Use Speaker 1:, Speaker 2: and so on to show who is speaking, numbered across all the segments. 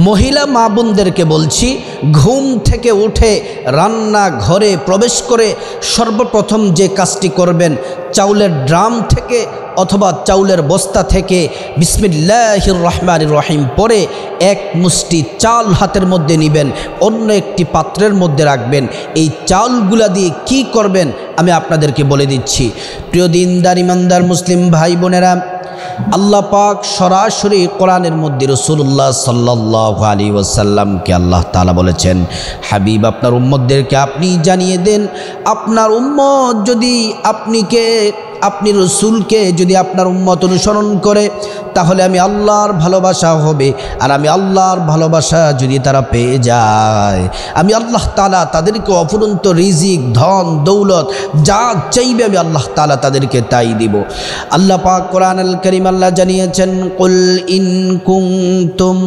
Speaker 1: মহিলা মা বোনদেরকে বলছি, ঘুম থেকে উঠে রান্না ঘরে প্রবেশ করে সর্বপ্রথম যে কাজটি করবেন, চাউলের ড্রাম থেকে অথবা চাউলের বস্তা থেকে বিসমিল্লাহির রহমানির রহিম পরে এক মুষ্টি চাল হাতের মধ্যে নেবেন, অন্য একটি পাত্রের মধ্যে রাখবেন। এই চাউলগুলা দিয়ে কি করবেন আমি আপনাদেরকে বলে দিচ্ছি। প্রিয় দিনদার ইমানদার মুসলিম ভাই বোনেরা, আল্লাহ পাক সরাসরি কোরআনের মধ্যে রাসূলুল্লাহ সাল্লাল্লাহু আলাইহি ওয়াসাল্লামকে আল্লাহ তাআলা বলেছেন, হাবিব আপনার উম্মতদেরকে আপনি জানিয়ে দেন, আপনার উম্মত যদি আপনি রসুলকে যদি আপনার উম্মত অনুসরণ করে তাহলে আমি আল্লাহর ভালোবাসা হবে। আর আমি আল্লাহর ভালোবাসা যদি তারা পেয়ে যায়, আমি আল্লাহ তাআলা তাদেরকে অফুরন্ত রিজিক, ধন দৌলত যা চাইবে আমি আল্লাহ তাআলা তাদেরকে তাই দিব। আল্লাহ পাক কোরআনুল কারীম আল্লাহ জানিয়েছেন, কুল ইন কুনতুম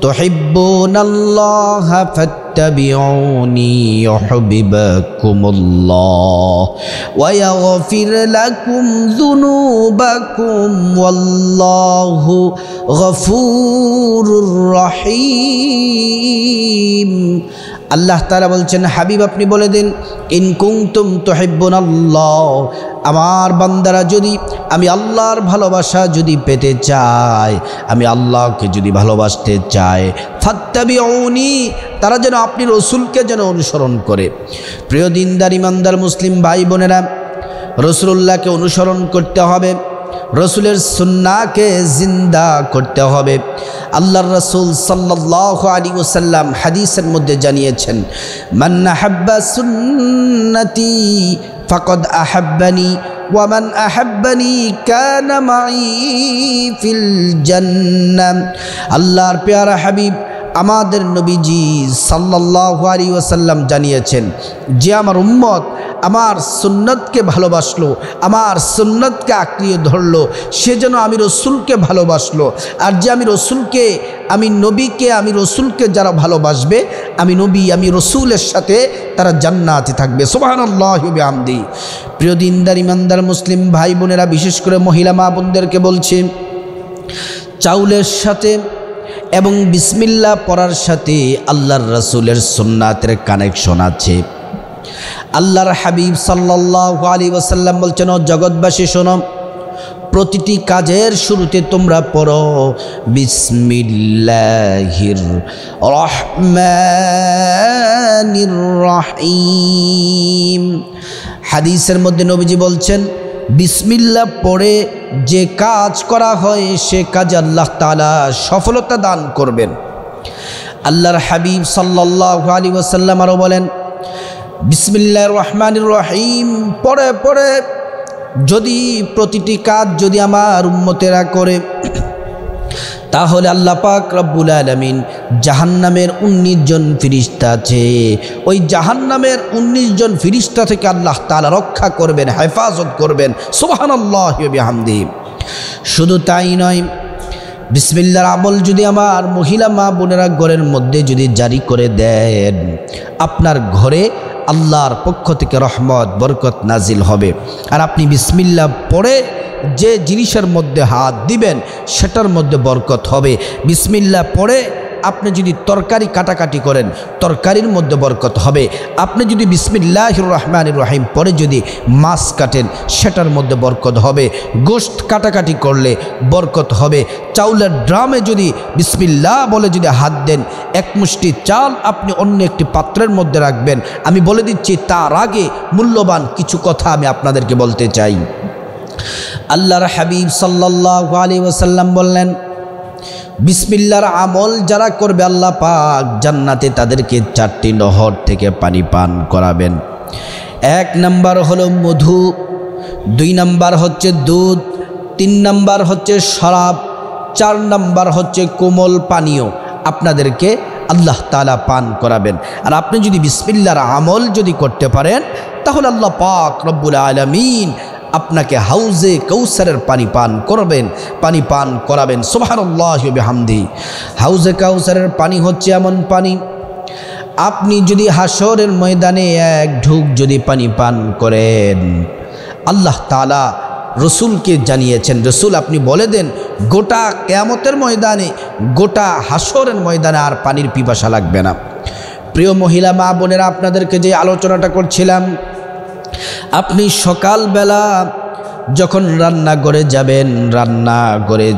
Speaker 1: তুহিব্বুনাল্লাহা ফাত্তাবিউনি ইউহিব্বুকুমুল্লাহ ওয়া ইয়াগফির লাকুম যুনুবাকুম ওয়াল্লাহু গফুরুর রহিম। আল্লাহ তাআলা বলছেন, হাবিব আপনি বলে দিন, ইন কুনতুম তুহিব্বুনাল্লাহ, আমার বান্দারা যদি আমি আল্লাহর ভালোবাসা যদি পেতে চায়, আমি আল্লাহকে যদি ভালোবাসতে চায়, ফাত্তাবিউনি, তারা যেন আপনি রসুলকে যেন অনুসরণ করে। প্রিয় দিনদার ইমানদার মুসলিম ভাই বোনেরা, রসুলুল্লাহকে অনুসরণ করতে হবে, রসুলের সুন্নাহকে জিন্দা করতে হবে। আল্লাহর রসুল সাল্লাল্লাহু আলাইহি ওয়াসাল্লাম হাদিসের মধ্যে জানিয়েছেন, মান আহাব্বা সুন্নতি ফাকাদ আহাব্বানি ওয়া মান আহাব্বানি কানা মাই ফিল জান্নাহ। আল্লাহর প্যারা হাবিব আমাদের নবীজি সাল্লাল্লাহু আলাইহি ওয়াসাল্লাম জানিয়েছেন, যে আমার উম্মত আমার সুন্নতকে ভালোবাসলো, আমার সুন্নতকে আঁকড়িয়ে ধরলো, সে যেন আমি রসুলকে ভালোবাসলো। আর যে আমি রসুলকে, আমি নবীকে, আমি রসুলকে যারা ভালোবাসবে, আমি নবী, আমি রসুলের সাথে তারা জান্নাতে থাকবে। সুবহানাল্লাহি ওয়া বিহামদিহি। প্রিয় দিনদার ইমানদার মুসলিম ভাই বোনেরা, বিশেষ করে মহিলা মা বোনদেরকে বলছি, চাউলের সাথে এবং বিসমিল্লাহ পড়ার সাথে আল্লাহর রসুলের সুন্নাতের কানেকশন আছে। আল্লাহর হাবিব সাল্লাল্লাহু আলাইহি ওয়াসাল্লাম বলছেন, ও জগৎবাসী শোনো, প্রতিটি কাজের শুরুতে তোমরা পড়ো বিসমিল্লাহির রহমানির রহিম। হাদিসের মধ্যে নবীজি বলছেন, বিসমিল্লাহ পড়ে যে কাজ করা হয় সে কাজে আল্লাহ তাআলা সফলতা দান করবেন। আল্লাহর হাবিব সাল্লাল্লাহু আলাইহি ওয়াসাল্লাম আরও বলেন, বিসমিল্লাহির রহমানির রহিম পড়ে পড়ে যদি প্রতিটি কাজ যদি আমার উম্মতেরা করে, তাহলে আল্লাহ পাক রব্বুল আলামিন জাহান্নামের 19 জন ফেরেশতা আছে, ওই জাহান্নামের 19 জন ফেরেশতা থেকে আল্লাহ তাআলা রক্ষা করবেন, হেফাজত করবেন। সুবহানাল্লাহি ওয়া বিহামদিহি। শুধু তাই নয়, বিসমিল্লাহর আমল যদি আমার মহিলা মা বোনেরা ঘরের মধ্যে যদি জারি করে দেন, আপনার ঘরে আল্লাহর পক্ষ থেকে রহমত বরকত নাজিল হবে। আর আপনি বিসমিল্লাহ পড়ে যে জিনিসের মধ্যে হাত দিবেন সেটার মধ্যে বরকত হবে। বিসমিল্লাহ পড়ে আপনি যদি তরকারি কাটাকাটি করেন, তরকারির মধ্যে বরকত হবে। আপনি যদি বিসমিল্লাহির রহমানির রহিম পড়ে যদি মাছ কাটেন, সেটার মধ্যে বরকত হবে। গোশত কাটাকাটি করলে বরকত হবে। চাউলের ড্রামে যদি বিসমিল্লাহ বলে যদি হাত দেন, এক মুষ্টি চাল আপনি অন্য একটি পাত্রের মধ্যে রাখবেন। আমি বলে দিচ্ছি, তার আগে মূল্যবান কিছু কথা আমি আপনাদেরকে বলতে চাই। আল্লাহর হাবিব সাল্লাল্লাহু আলাইহি ওয়াসাল্লাম বললেন, বিসমিল্লাহর আমল যারা করবে আল্লাহ পাক জান্নাতে তাদেরকে 4টি নহর থেকে পানি পান করাবেন। 1 নাম্বার হলো মধু, 2 নাম্বার হচ্ছে দুধ, 3 নাম্বার হচ্ছে শরাব, 4 নাম্বার হচ্ছে কোমল পানীয় আপনাদেরকে আল্লাহ তাআলা পান করাবেন। আর আপনি যদি বিসমিল্লাহর আমল যদি করতে পারেন, তাহলে আল্লাহ পাক রব্বুল আলামিন আপনাকে হাউজে কাউসারের পানি পান করবেন, পানি পান করাবেন। সুবহানাল্লাহি ওয়া বিহামদিহি। হাউজে কাউসারের পানি হচ্ছে এমন পানি, আপনি যদি হাসরের ময়দানে 1 ঢুক যদি পানি পান করেন, আল্লাহ তাআলা রসুলকে জানিয়েছেন, রসুল আপনি বলে দেন গোটা কিয়ামতের ময়দানে, গোটা হাসরের ময়দানে আর পানির পিপাসা লাগবে না। প্রিয় মহিলা মা বোনেরা, আপনাদেরকে যে আলোচনাটা করছিলাম, আপনি সকালবেলা যখন রান্নাঘরে যাবেন, রান্নাঘরে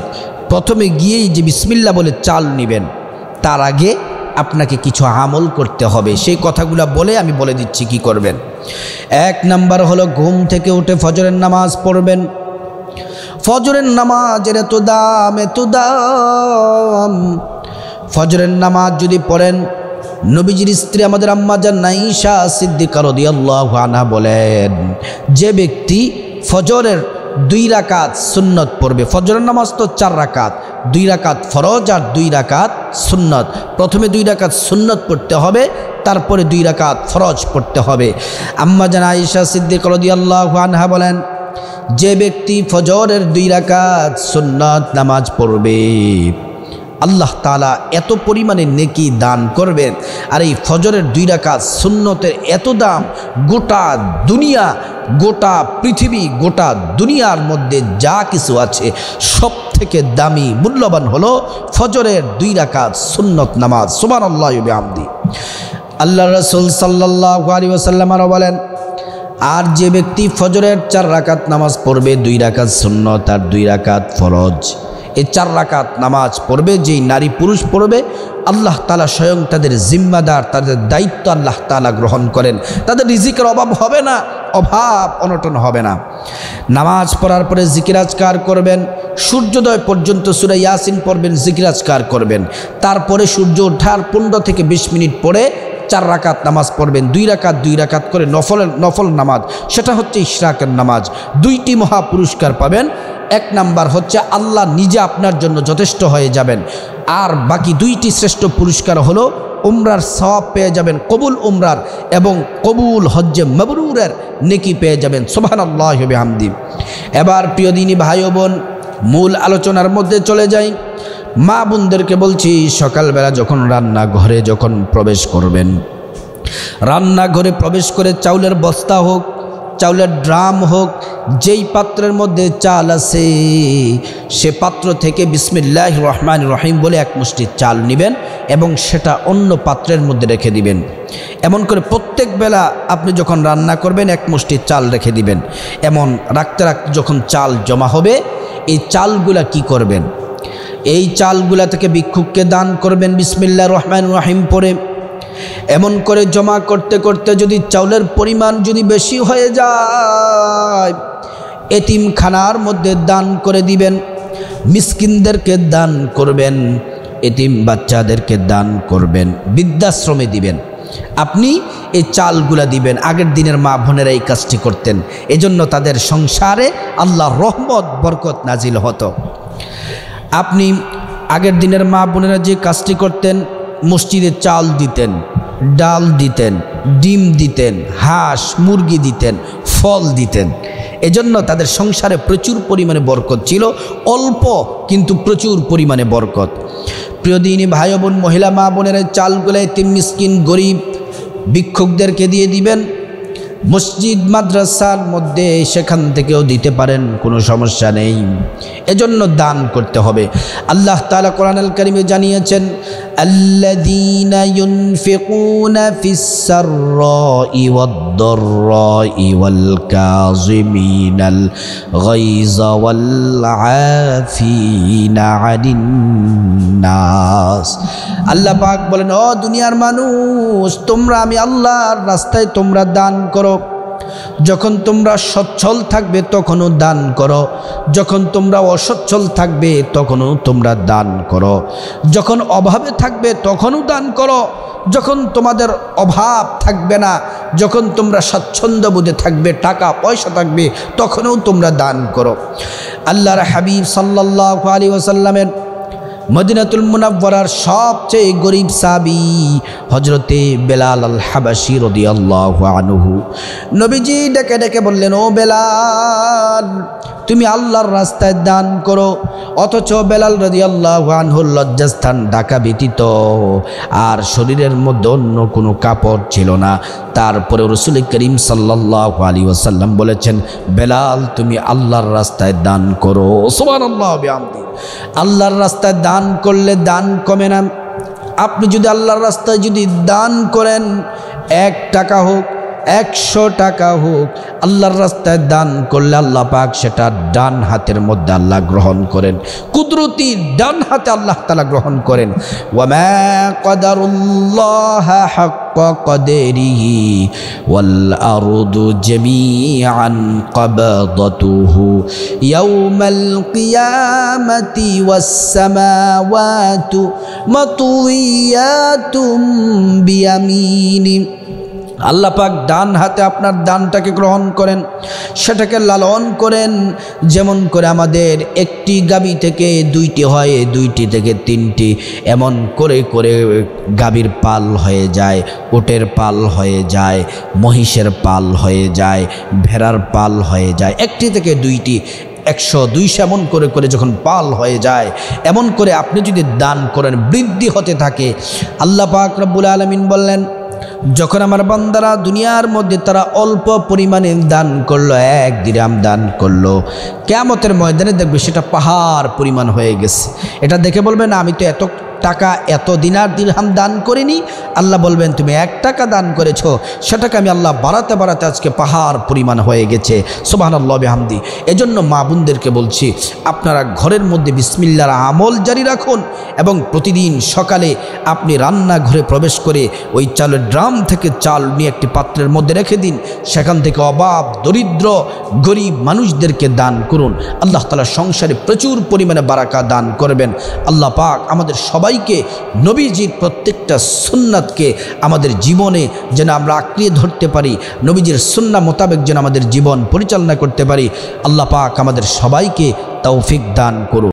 Speaker 1: প্রথমে গিয়েই যে বিসমিল্লাহ বলে চাল নেবেন, তার আগে আপনাকে কিছু আমল করতে হবে। সেই কথাগুলো বলে আমি বলে দিচ্ছি কি করবেন। 1 নাম্বার হলো ঘুম থেকে উঠে ফজরের নামাজ পড়বেন। ফজরের নামাজের এত দাম, এত দাম। ফজরের নামাজ যদি পড়েন, নবীজির স্ত্রী আমাদের আম্মা জান আয়েশা সিদ্দিকা রাদিয়াল্লাহু আনহা বলেন, যে ব্যক্তি ফজরের 2 রাকাত সুন্নত পড়বে, ফজরের নামাজ তো 4 রাকাত, 2 রাকাত ফরজ আর 2 রাকাত সুন্নত। প্রথমে 2 রাকাত সুন্নত পড়তে হবে, তারপরে 2 রাকাত ফরজ পড়তে হবে। আম্মা জান আয়েশা সিদ্দিকা রাদিয়াল্লাহু আনহা বলেন, যে ব্যক্তি ফজরের 2 রাকাত সুন্নত নামাজ পড়বে, আল্লাহ তাআলা এত পরিমাণে নেকি দান করবেন। আর এই ফজরের 2 রাকাত সুন্নতের এত দাম, গোটা দুনিয়া, গোটা পৃথিবী, গোটা দুনিয়ার মধ্যে যা কিছু আছে সব থেকে দামি মূল্যবান হলো ফজরের 2 রাকাত সুন্নত নামাজ। সুবহানাল্লাহি ওয়া বিহামদি। আল্লাহ রাসূল সাল্লাল্লাহু আলাইহি ওয়াসাল্লাম আরো বলেন, আর যে ব্যক্তি ফজরের 4 রাকাত নামাজ পড়বে, 2 রাকাত সুন্নত আর 2 রাকাত ফরজ, এই 4 রাকাত নামাজ পড়বে যেই নারী পুরুষ পড়বে, আল্লাহ তাআলা স্বয়ং তাদের জিম্মাদার, তাদের দায়িত্ব আল্লাহ তাআলা গ্রহণ করেন। তাদের রিজিকের অভাব হবে না, অভাব অনটন হবে না। নামাজ পড়ার পরে জিকির আজকার করবেন, সূর্যোদয় পর্যন্ত সূরা ইয়াসিন পড়বেন, জিকির আজকার করবেন। তারপরে সূর্য ওঠার 15 থেকে 20 মিনিট পরে 4 রাকাত নামাজ পড়বেন, 2 রাকাত 2 রাকাত করে নফল নামাজ, সেটা হচ্ছে ইশরাকের নামাজ। 2টি মহা পুরস্কার পাবেন। 1 নাম্বার হচ্ছে আল্লাহ নিজে আপনার জন্য যথেষ্ট হয়ে যাবেন। আর বাকি 2টি শ্রেষ্ঠ পুরস্কার হলো উমরার সওয়াব পেয়ে যাবেন, কবুল উমরার এবং কবুল হজ্জে মাবরুরের নেকি পেয়ে যাবেন। সুবহানাল্লাহি ওয়া বিহামদি। এবার প্রিয় দিনী ভাই ও বোন, মূল আলোচনার মধ্যে চলে যাই। মা বোনদেরকে বলছি, সকালবেলা যখন রান্নাঘরে যখন প্রবেশ করবেন, রান্নাঘরে প্রবেশ করে চাউলের বস্তা হোক, চাউলের ড্রাম হোক, যেই পাত্রের মধ্যে চাল আছে সে পাত্র থেকে বিসমিল্লাহির রহমানির রহিম বলে 1 মুষ্টি চাল নেবেন এবং সেটা অন্য পাত্রের মধ্যে রেখে দিবেন। এমন করে প্রত্যেক বেলা আপনি যখন রান্না করবেন 1 মুষ্টি চাল রেখে দিবেন। এমন রাখতে রাখতে যখন চাল জমা হবে, এই চালগুলা কি করবেন? এই চালগুলা থেকে ভিক্ষুককে দান করবেন বিসমিল্লাহির রহমানির রহিম পড়ে। এমন করে জমা করতে করতে যদি চাউলের পরিমাণ যদি বেশি হয়ে যায়, এতিমখানার মধ্যে দান করে দিবেন, মিসকিনদেরকে দান করবেন, এতিম বাচ্চাদেরকে দান করবেন, বৃদ্ধাশ্রমে দিবেন। আপনি এই চালগুলা দিবেন। আগের দিনের মা বোনেরা এই কাজটি করতেন, এজন্য তাদের সংসারে আল্লাহর রহমত বরকত নাজিল হতো। আপনি আগের দিনের মা বোনেরা যে কাজটি করতেন, মসজিদে চাল দিতেন, ডাল দিতেন, ডিম দিতেন, হাঁস মুরগি দিতেন, ফল দিতেন। এজন্য তাদের সংসারে প্রচুর পরিমাণে বরকত ছিল, অল্প কিন্তু প্রচুর পরিমাণে বরকত। প্রিয় দিনী ভাই বোন, মহিলা মা বোনেরা চালগুলো এতিম মিসকিন গরিব ভিক্ষুকদেরকে দিয়ে দিবেন। মসজিদ মাদ্রাসার মধ্যে সেখান থেকেও দিতে পারেন, কোনো সমস্যা নেই। এজন্য দান করতে হবে। আল্লাহ তাআলা কোরআনুল কারীমে জানিয়েছেন, আল্লাযীনা ইউনফিকুনা ফিস সাররাই ওয়াদ-দাররাই ওয়াল কাযিমিনাল গায়যা ওয়াল আফিনা আনিন নাস। আল্লাহ পাক বলেন, ও দুনিয়ার মানুষ, তোমরা আমি আল্লাহর রাস্তায় তোমরা দান করো। যখন তোমরা সচ্ছল থাকবে তখনও দান করো, যখন তোমরা অসচ্ছল থাকবে তখনও তোমরা দান করো, যখন অভাবে থাকবে তখনও দান করো, যখন তোমাদের অভাব থাকবে না, যখন তোমরা স্বাচ্ছন্দ্য বোধে থাকবে, টাকা পয়সা থাকবে, তখনও তোমরা দান করো। আল্লাহর হাবিব সাল্লাল্লাহু আলাইহি ওয়াসাল্লামের মদিনাতুল মুনাওয়ারার সবচেয়ে গরিব সাহাবী হযরতে বেলাল আল হাবাসী রাদিয়াল্লাহু আনহু, নবীজি ডেকে ডেকে বললেন, ও বেলাল, তুমি আল্লাহর রাস্তায় দান করো। অথচ বেলাল রাদিয়াল্লাহু আনহুর লজ্জাস্থান ঢাকা ব্যতীত আর শরীরের মধ্যে অন্য কোনো কাপড় ছিল না। তারপরে রাসূল করিম সাল্লাল্লাহু আলাইহি ওয়াসাল্লাম বলেছেন, বেলাল তুমি আল্লাহর রাস্তায় দান করো। সুবহানাল্লাহ বিহামদি। আল্লাহর রাস্তায় দান করলে দান কমে না। আপনি যদি আল্লাহর রাস্তায় যদি দান করেন, 1 টাকা হোক 100 টাকা হোক, আল্লাহর রাস্তায় দান করলে আল্লাহ পাক সেটা ডান হাতের মধ্যে আল্লাহ গ্রহণ করেন, কুদরতি ডান হাতে আল্লাহ তাআলা গ্রহণ করেন। ওয়ামা কদারুল্লাহ হাক্কা কদরিহি ওয়াল আরদু জামিআন কবদতুহু ইয়াউমাল কিয়ামাতি ওয়াস সামাওয়াতু মাতুইয়াতুম বিয়ামিনি। আল্লাহ পাক ডান হাতে আপনার দানটাকে গ্রহণ করেন, সেটাকে লালন করেন। যেমন করে আমাদের একটি গাভী থেকে 2টি হয়, 2টি থেকে 3টি, এমন করে করে গাভীর পাল হয়ে যায়, উটের পাল হয়ে যায়, মহিষের পাল হয়ে যায়, ভেড়ার পাল হয়ে যায়, 1টি থেকে 2টি 100 200 এমন করে করে যখন পাল হয়ে যায়, এমন করে আপনি যদি দান করেন বৃদ্ধি হতে থাকে। আল্লাহ পাক রব্বুল আলামিন বললেন, যখন আমার বান্দারা দুনিয়ার মধ্যে তারা অল্প পরিমাণে দান করলো, 1 দিরহাম দান করলো, কিয়ামতের ময়দানে দেখবে সেটা পাহাড় পরিমাণ হয়ে গেছে। এটা দেখে বলবেন আমি তো এত টাকা এত দিনার দিরহাম দান করিনি। আল্লাহ বলবেন তুমি 1 টাকা দান করেছো, সেটাকে আমি আল্লাহ বাড়াতে বাড়াতে আজকে পাহাড় পরিমাণ হয়ে গেছে। সুবহানাল্লাহ বিহামদি। এজন্য মা বোনদেরকে বলছি, আপনারা ঘরের মধ্যে বিসমিল্লাহর আমল জারি রাখুন এবং প্রতিদিন সকালে আপনি রান্নাঘরে প্রবেশ করে ওই চালের ড্রাম থেকে চাল নিয়ে একটি পাত্রের মধ্যে রেখে দিন, সেখান থেকে অভাব দরিদ্র গরিব মানুষদেরকে দান করুন। আল্লাহ তাআলা সংসারে প্রচুর পরিমাণে বারাকা দান করবেন। আল্লাহ পাক আমাদের সবাইকে নবীজির প্রত্যেকটা সুন্নাতকে আমাদের জীবনে যেন আমরা আঁকড়িয়ে ধরতে পারি, নবীজির সুন্নাহ মোতাবেক যেন আমাদের জীবন পরিচালনা করতে পারি। আল্লাহ পাক আমাদের সবাইকে তৌফিক দান করুন।